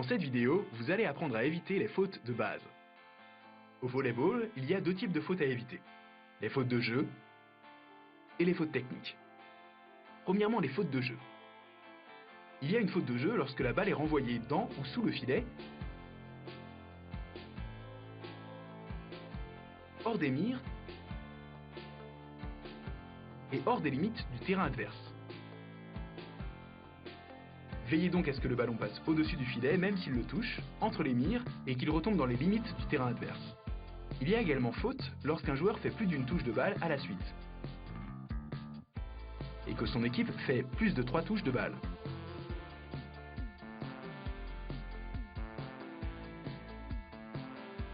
Dans cette vidéo, vous allez apprendre à éviter les fautes de base. Au volleyball, il y a deux types de fautes à éviter. Les fautes de jeu et les fautes techniques. Premièrement, les fautes de jeu. Il y a une faute de jeu lorsque la balle est renvoyée dans ou sous le filet, hors des mires et hors des limites du terrain adverse. Veillez donc à ce que le ballon passe au-dessus du filet, même s'il le touche, entre les mires, et qu'il retombe dans les limites du terrain adverse. Il y a également faute lorsqu'un joueur fait plus d'une touche de balle à la suite, et que son équipe fait plus de 3 touches de balle.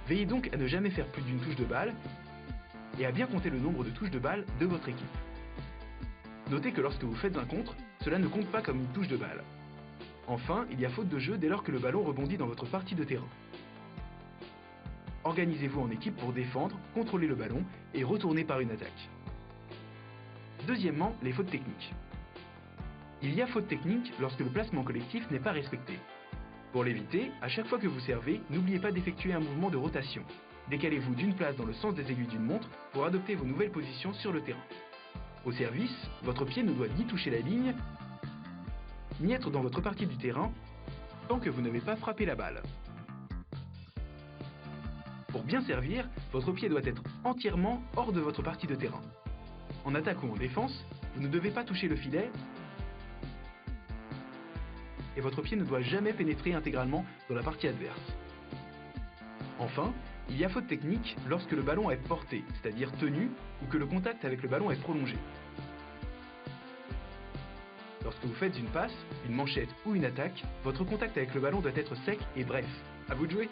Veillez donc à ne jamais faire plus d'une touche de balle, et à bien compter le nombre de touches de balle de votre équipe. Notez que lorsque vous faites un contre, cela ne compte pas comme une touche de balle. Enfin, il y a faute de jeu dès lors que le ballon rebondit dans votre partie de terrain. Organisez-vous en équipe pour défendre, contrôler le ballon et retourner par une attaque. Deuxièmement, les fautes techniques. Il y a faute technique lorsque le placement collectif n'est pas respecté. Pour l'éviter, à chaque fois que vous servez, n'oubliez pas d'effectuer un mouvement de rotation. Décalez-vous d'une place dans le sens des aiguilles d'une montre pour adopter vos nouvelles positions sur le terrain. Au service, votre pied ne doit ni toucher la ligne, ni être dans votre partie du terrain, tant que vous n'avez pas frappé la balle. Pour bien servir, votre pied doit être entièrement hors de votre partie de terrain. En attaque ou en défense, vous ne devez pas toucher le filet et votre pied ne doit jamais pénétrer intégralement dans la partie adverse. Enfin, il y a faute technique lorsque le ballon est porté, c'est-à-dire tenu, ou que le contact avec le ballon est prolongé. Lorsque vous faites une passe, une manchette ou une attaque, votre contact avec le ballon doit être sec et bref. À vous de jouer!